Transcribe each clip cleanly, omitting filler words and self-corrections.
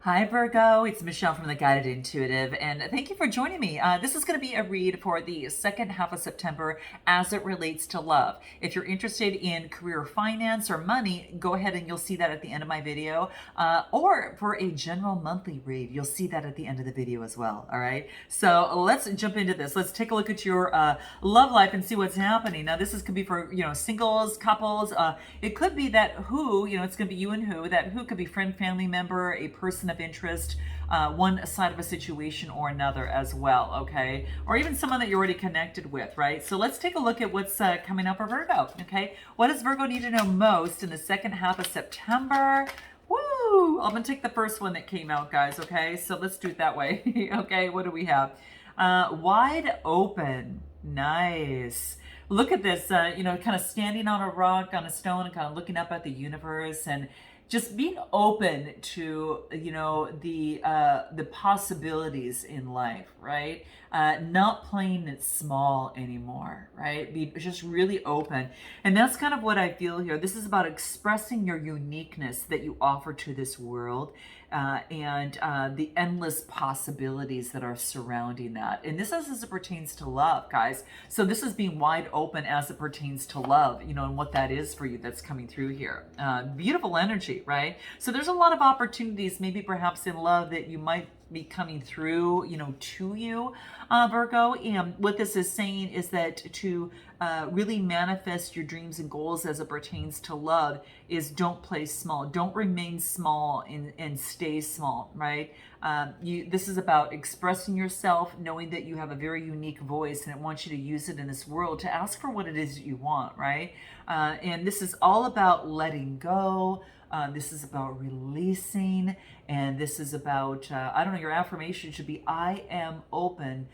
Hi, Virgo. It's Michelle from the Guided Intuitive, and thank you for joining me. This is going to be a read for the second half of September as it relates to love. If you're interested in career, finance, or money, go ahead and you'll see that at the end of my video. Or for a general monthly read, you'll see that at the end of the video as well. All right. So let's jump into this. Let's take a look at your love life and see what's happening. Now, could be for singles, couples. It could be that it's going to be you and who. That who could be friend, family member, a person of interest, one side of a situation or another as well, okay? Or even someone that you're already connected with, right? So let's take a look at what's coming up for Virgo, okay? What does Virgo need to know most in the second half of September? Woo! I'm gonna take the first one that came out, guys, okay? So let's do it that way, okay? What do we have? Wide open. Nice. Look at this, kind of standing on a rock, on a stone, and kind of looking up at the universe and just being open to the possibilities in life, right? Not playing it small anymore, right? Be just really open. And that's kind of what I feel here. This is about expressing your uniqueness that you offer to this world, and the endless possibilities that are surrounding that. And this is as it pertains to love, guys. So this is being wide open as it pertains to love, and what that is for you that's coming through here. Beautiful energy, right? So there's a lot of opportunities, maybe perhaps in love, that you might be coming through, to you, Virgo. And what this is saying is that to really manifest your dreams and goals as it pertains to love is don't play small. Don't remain small and stay small, right? This is about expressing yourself, knowing that you have a very unique voice, and it wants you to use it in this world to ask for what it is that you want, right? And this is all about letting go. This is about releasing, and this is about, your affirmation should be, I am open,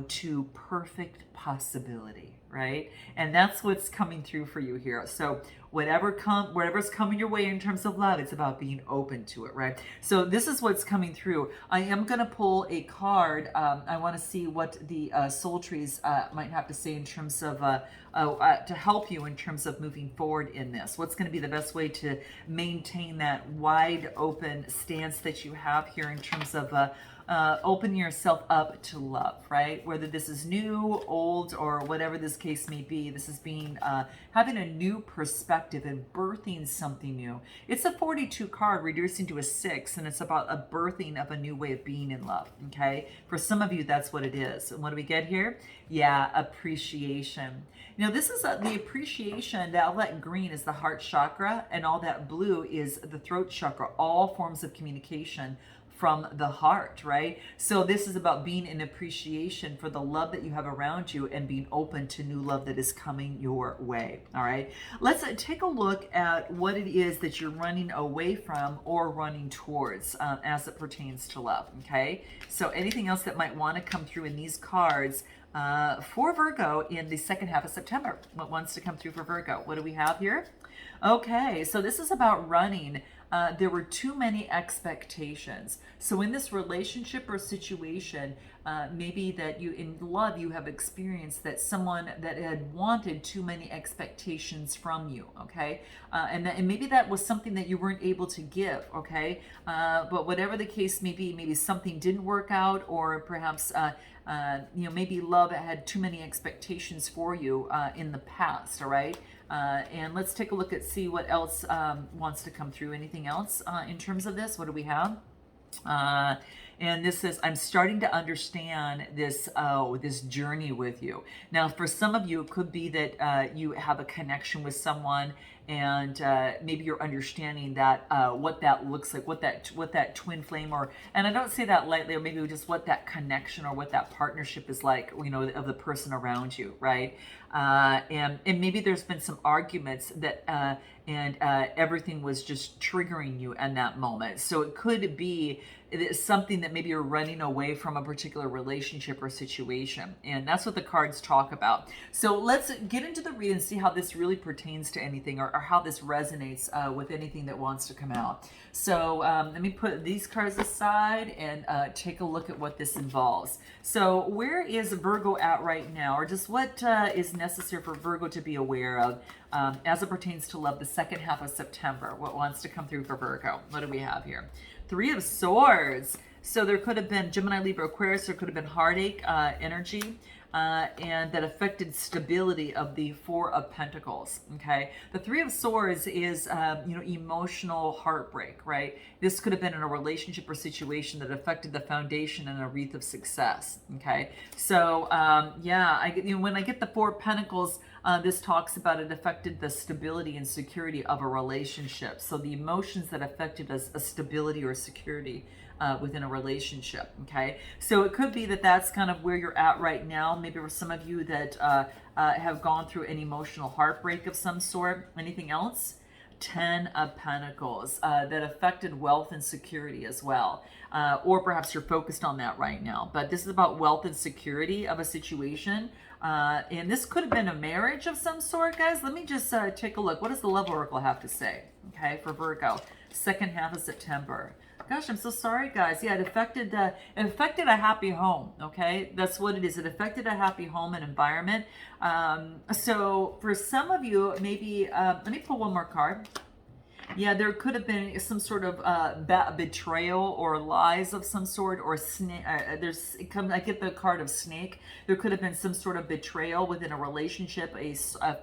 to perfect possibility, right? And that's what's coming through for you here. So whatever's coming your way in terms of love, it's about being open to it, right? So this is what's coming through. I am going to pull a card. I want to see what the soul trees might have to say in terms of to help you in terms of moving forward in this. What's going to be the best way to maintain that wide open stance that you have here in terms of opening yourself up to love, right? Whether this is new, old, or whatever this case may be, this is being having a new perspective and birthing something new. It's a 42 card reducing to a 6, and it's about a birthing of a new way of being in love, okay? For some of you, that's what it is. And what do we get here? Yeah, appreciation. This is the appreciation. All that green is the heart chakra, and all that blue is the throat chakra, all forms of communication from the heart, right? So this is about being in appreciation for the love that you have around you and being open to new love that is coming your way, all right? Let's take a look at what it is that you're running away from or running towards as it pertains to love, okay? So anything else that might want to come through in these cards for Virgo in the second half of September? What wants to come through for Virgo? What do we have here? Okay, so this is about running. There were too many expectations. So in this relationship or situation, maybe that in love you have experienced that someone that had wanted too many expectations from you, okay? And maybe that was something that you weren't able to give, okay? But whatever the case may be, maybe something didn't work out, or perhaps maybe love had too many expectations for you in the past, all right? And let's take a look at see what else wants to come through. Anything else in terms of this? What do we have? And this says, I'm starting to understand this journey with you. Now, for some of you, it could be that you have a connection with someone, and maybe you're understanding that what that looks like, what that twin flame, and I don't say that lightly, or maybe just what that connection or what that partnership is like, of the person around you, right? And maybe there's been some arguments that and everything was just triggering you in that moment. So it could be something that maybe you're running away from a particular relationship or situation. And that's what the cards talk about. So let's get into the read and see how this really pertains to anything, or how this resonates with anything that wants to come out. So let me put these cards aside and take a look at what this involves. So where is Virgo at right now, or just what is necessary for Virgo to be aware of as it pertains to love the second half of September? What wants to come through for Virgo? What do we have here? Three of Swords. So there could have been Gemini, Libra, Aquarius. There could have been heartache energy. And that affected stability of the Four of Pentacles. Okay, the Three of Swords is emotional heartbreak, right? This could have been in a relationship or situation that affected the foundation and a wreath of success. Okay, so when I get the Four of Pentacles, this talks about it affected the stability and security of a relationship. So the emotions that affected a stability or security within a relationship. Okay, so it could be that that's kind of where you're at right now. Maybe for some of you that have gone through an emotional heartbreak of some sort. Anything else? 10 of Pentacles that affected wealth and security as well. Or perhaps you're focused on that right now. But this is about wealth and security of a situation. And this could have been a marriage of some sort, guys. Let me just take a look. What does the Love Oracle have to say? Okay, for Virgo, second half of September. Gosh, I'm so sorry, guys. Yeah, it affected a happy home. Okay, that's what it is. It affected a happy home and environment. So for some of you, maybe let me pull one more card. Yeah, there could have been some sort of betrayal or lies of some sort, or snake. I get the card of snake. There could have been some sort of betrayal within a relationship, a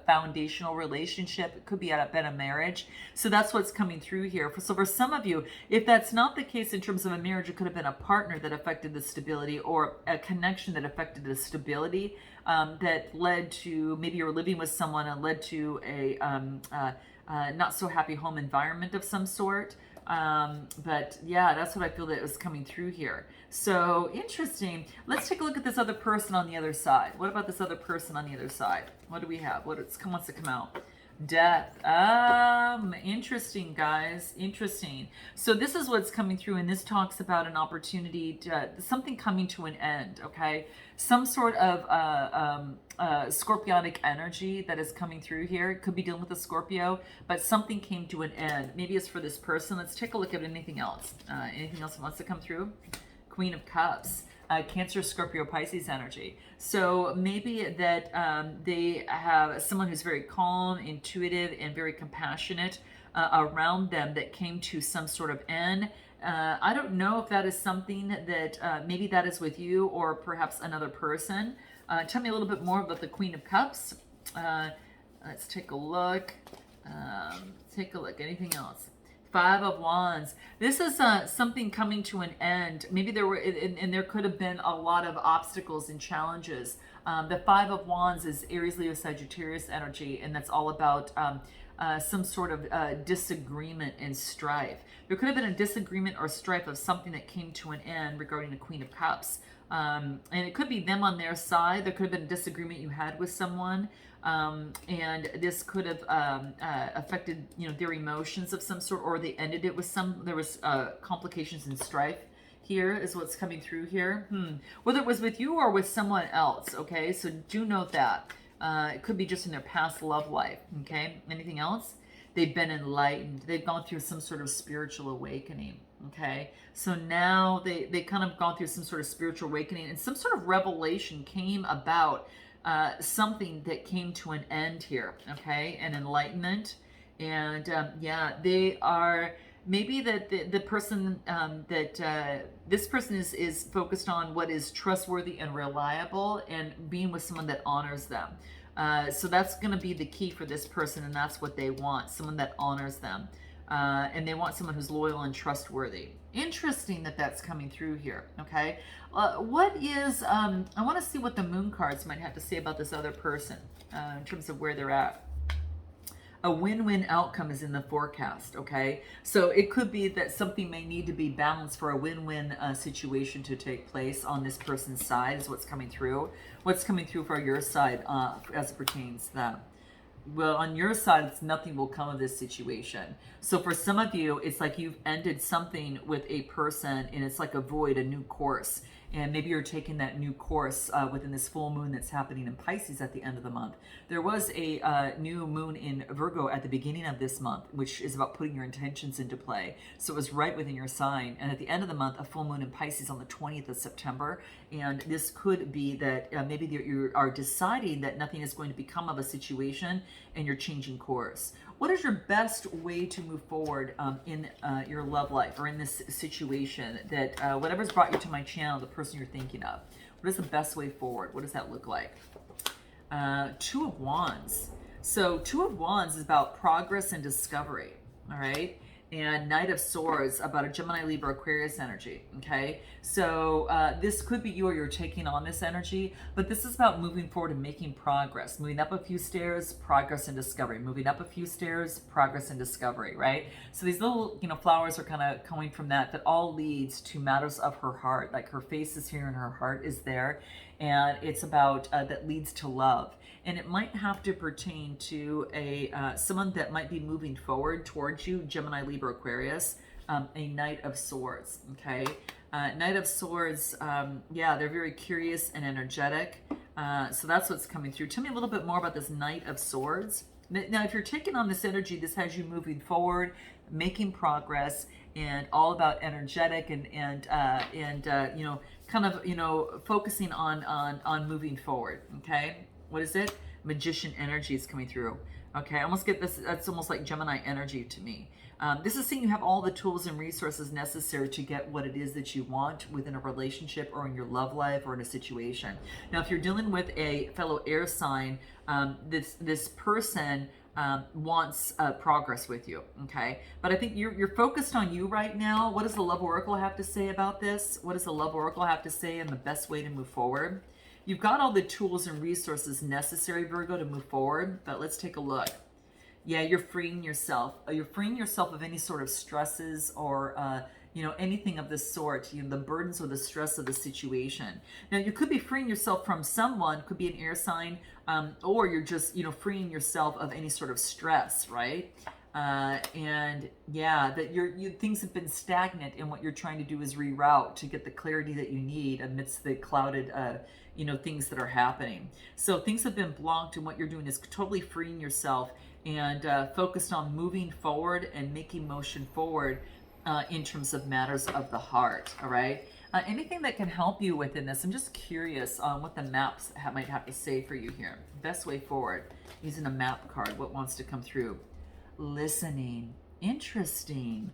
foundational relationship. It could be been a marriage. So that's what's coming through here. So for some of you, if that's not the case in terms of a marriage, it could have been a partner that affected the stability, or a connection that affected the stability that led to, maybe you're living with someone and led to a not so happy home environment of some sort. But yeah, that's what I feel that was coming through here. So interesting. Let's take a look at this other person on the other side. What about this other person on the other side? What do we have? What's to come out? Death. Interesting, guys. Interesting. So this is what's coming through, and this talks about an opportunity to something coming to an end. Okay, some sort of scorpionic energy that is coming through here. It could be dealing with a Scorpio, but something came to an end. Maybe it's for this person. Let's take a look at anything else. Anything else that wants to come through? Queen of Cups. Cancer, Scorpio, Pisces energy. So maybe that they have someone who's very calm, intuitive, and very compassionate around them that came to some sort of end. I don't know if that is something that maybe that is with you or perhaps another person. Tell me a little bit more about the Queen of Cups. Let's take a look. Anything else? Five of Wands. This is something coming to an end. Maybe there were, and there could have been a lot of obstacles and challenges. The Five of Wands is Aries, Leo, Sagittarius energy, and that's all about some sort of disagreement and strife. There could have been a disagreement or strife of something that came to an end regarding the Queen of Cups. And it could be them on their side. There could have been a disagreement you had with someone. And this could have affected, their emotions of some sort, or they ended it with there was complications and strife. Here is what's coming through here. Whether it was with you or with someone else. Okay, so do note that. It could be just in their past love life. Okay, anything else? They've been enlightened. They've gone through some sort of spiritual awakening. Okay, so now they kind of gone through some sort of spiritual awakening, and some sort of revelation came about. Something that came to an end here, okay, an enlightenment, and they are, maybe that the person this person is focused on what is trustworthy and reliable, and being with someone that honors them. So that's going to be the key for this person, and that's what they want, someone that honors them. And they want someone who's loyal and trustworthy. Interesting that that's coming through here, okay? What is, I want to see what the moon cards might have to say about this other person in terms of where they're at. A win-win outcome is in the forecast, okay? So it could be that something may need to be balanced for a win-win situation to take place on this person's side is what's coming through. What's coming through for your side as it pertains to that? Well, on your side, it's nothing will come of this situation. So for some of you, it's like you've ended something with a person, and it's like a void, a new course. And maybe you're taking that new course within this full moon that's happening in Pisces at the end of the month. There was a new moon in Virgo at the beginning of this month, which is about putting your intentions into play. So it was right within your sign. And at the end of the month, a full moon in Pisces on the 20th of September. And this could be that maybe you are deciding that nothing is going to become of a situation and you're changing course. what is your best way to move forward in your love life or in this situation that whatever's brought you to my channel, the person you're thinking of? What is the best way forward? What does that look like? Two of Wands. So Two of Wands is about progress and discovery, all right? And Knight of Swords about a Gemini, Libra, Aquarius energy, okay? So this could be you or you're taking on this energy, but this is about moving forward and making progress. Moving up a few stairs, progress and discovery. Moving up a few stairs, progress and discovery, right? So these little, flowers are kind of coming from that all leads to matters of her heart. Like her face is here and her heart is there. And it's about, that leads to love. And it might have to pertain to someone that might be moving forward towards you, Gemini, Libra, Aquarius, a Knight of Swords, okay? Knight of Swords, yeah, they're very curious and energetic. So that's what's coming through. Tell me a little bit more about this Knight of Swords. Now, if you're taking on this energy, this has you moving forward, making progress, and all about energetic and kind of focusing on moving forward. Okay, what is it? Magician energy is coming through. Okay, I almost get this. That's almost like Gemini energy to me. This is saying you have all the tools and resources necessary to get what it is that you want within a relationship or in your love life or in a situation. Now, if you're dealing with a fellow air sign, this person wants progress with you, okay? But I think you're focused on you right now. What does the Love Oracle have to say about this? What does the Love Oracle have to say and the best way to move forward? You've got all the tools and resources necessary, Virgo, to move forward, but let's take a look. Yeah, you're freeing yourself. You're freeing yourself of any sort of stresses or anything of this sort, the burdens or the stress of the situation. Now, you could be freeing yourself from someone, could be an air sign, or you're just, freeing yourself of any sort of stress, right? And yeah, that things have been stagnant, and what you're trying to do is reroute to get the clarity that you need amidst the clouded, things that are happening. So things have been blocked, and what you're doing is totally freeing yourself and focused on moving forward and making motion forward in terms of matters of the heart, all right? Anything that can help you within this? I'm just curious on what the maps might have to say for you here. Best way forward, using a map card, what wants to come through? Listening. Interesting.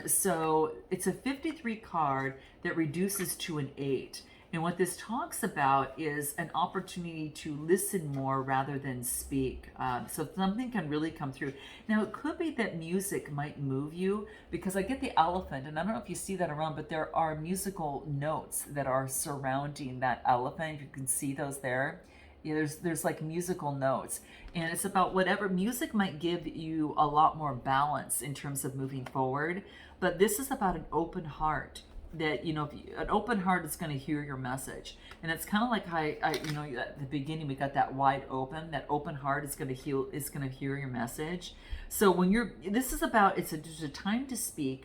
So it's a 53 card that reduces to an 8. And what this talks about is an opportunity to listen more rather than speak. So something can really come through. Now, it could be that music might move you, because I get the elephant, and I don't know if you see that around, but there are musical notes that are surrounding that elephant. You can see those there. Yeah, there's like musical notes, and it's about whatever music might give you a lot more balance in terms of moving forward. But this is about an open heart. That an open heart is going to hear your message, and it's kind of like I at the beginning we got that wide open. That open heart is going to hear your message. So when this is about there's a time to speak,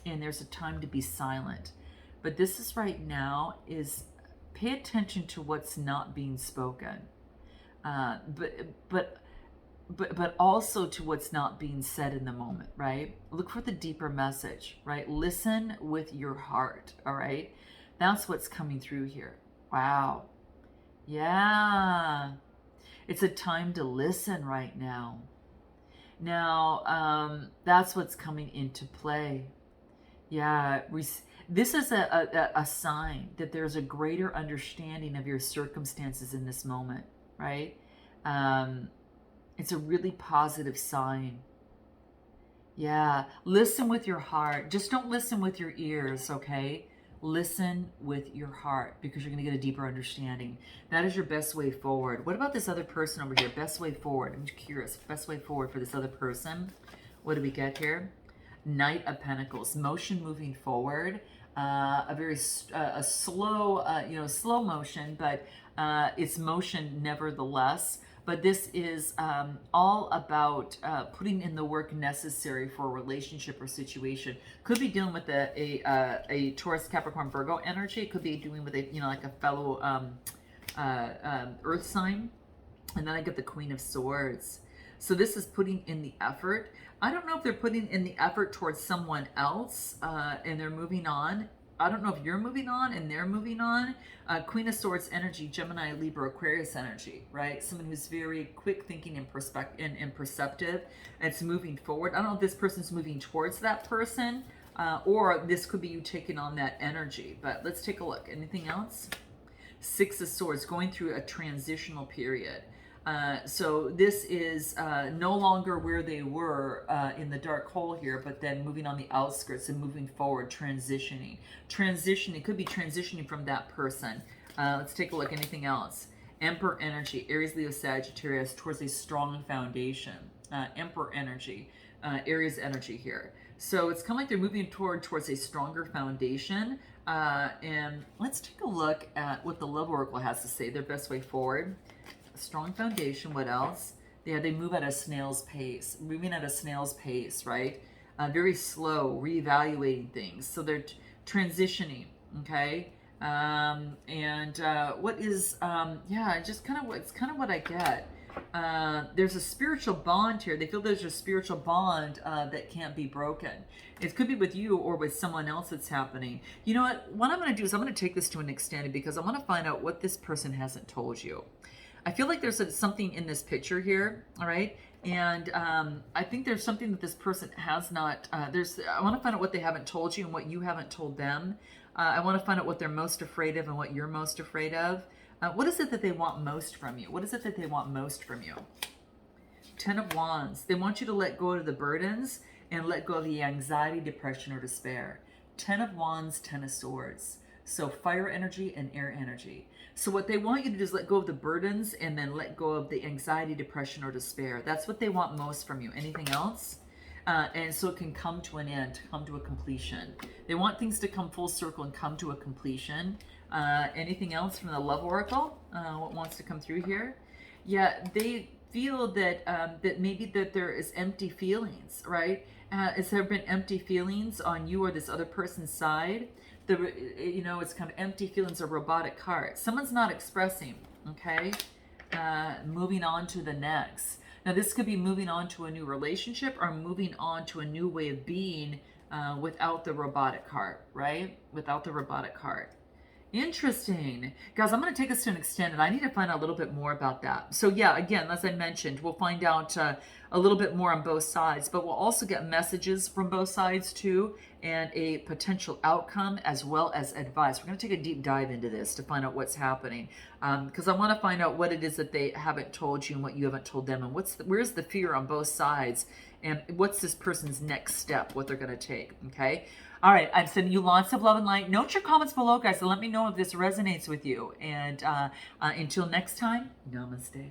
and there's a time to be silent. But this is right now is pay attention to what's not being spoken, but also to what's not being said in the moment, right? Look for the deeper message, right? Listen with your heart, all right? That's what's coming through here. Wow. Yeah. It's a time to listen right now. Now, that's what's coming into play. Yeah. This is a sign that there's a greater understanding of your circumstances in this moment, right? It's a really positive sign. Yeah. Listen with your heart. Just don't listen with your ears, okay? Listen with your heart, because you're going to get a deeper understanding. That is your best way forward. What about this other person over here? Best way forward. I'm curious. Best way forward for this other person. What do we get here? Knight of Pentacles. Motion moving forward. A very slow, slow motion, but it's motion nevertheless. But this is all about putting in the work necessary for a relationship or situation. Could be dealing with a Taurus, Capricorn, Virgo energy. It could be dealing with like a fellow Earth sign. And then I get the Queen of Swords. So this is putting in the effort. I don't know if they're putting in the effort towards someone else and they're moving on. I don't know if you're moving on and they're moving on. Queen of Swords energy, Gemini, Libra, Aquarius energy, right? Someone who's very quick thinking and perceptive. And it's moving forward. I don't know if this person's moving towards that person, or this could be you taking on that energy. But let's take a look. Anything else? Six of Swords, going through a transitional period. So this is no longer where they were in the dark hole here, but then moving on the outskirts and moving forward, transitioning. It could be transitioning from that person. Let's take a look. Anything else? Emperor energy, Aries, Leo, Sagittarius, towards a strong foundation. Emperor energy, Aries energy here. So it's kind of like they're moving towards a stronger foundation. And let's take a look at what the Love Oracle has to say, their best way forward. A strong foundation. What else? Yeah, they move at a snail's pace, moving at a snail's pace, right? Very slow, reevaluating things. So they're transitioning, okay? What is, yeah, just kind of, it's kind of what I get. There's a spiritual bond here. They feel there's a spiritual bond that can't be broken. It could be with you or with someone else that's happening. You know what I'm going to do is I'm going to take this to an extent because I want to find out what this person hasn't told you. I feel like there's something in this picture here, all right? And I think there's something that this person has not, I want to find out what they haven't told you and what you haven't told them. I want to find out what they're most afraid of and what you're most afraid of. What is it that they want most from you? What is it that they want most from you? Ten of Wands. They want you to let go of the burdens and let go of the anxiety, depression, or despair. Ten of Wands, Ten of Swords. So fire energy and air energy. So what they want you to do is let go of the burdens and then let go of the anxiety, depression, or despair. That's what they want most from you. Anything else? And so it can come to an end, come to a completion. They want things to come full circle and come to a completion. Anything else from the Love Oracle? What wants to come through here? Yeah, they feel that that maybe that there is empty feelings, right? Has there been empty feelings on you or this other person's side? It's kind of empty feelings, a robotic heart. Someone's not expressing, okay? Moving on to the next. Now, this could be moving on to a new relationship or moving on to a new way of being without the robotic heart, right? Without the robotic heart. Interesting. Guys, I'm going to take this to an extent, and I need to find out a little bit more about that. So yeah, again, as I mentioned, we'll find out a little bit more on both sides, but we'll also get messages from both sides too, and a potential outcome as well as advice. We're going to take a deep dive into this to find out what's happening, because I want to find out what it is that they haven't told you and what you haven't told them, and where's the fear on both sides, and what's this person's next step, what they're going to take, okay? All right, I'm sending you lots of love and light. Note your comments below, guys, and let me know if this resonates with you. And until next time, namaste.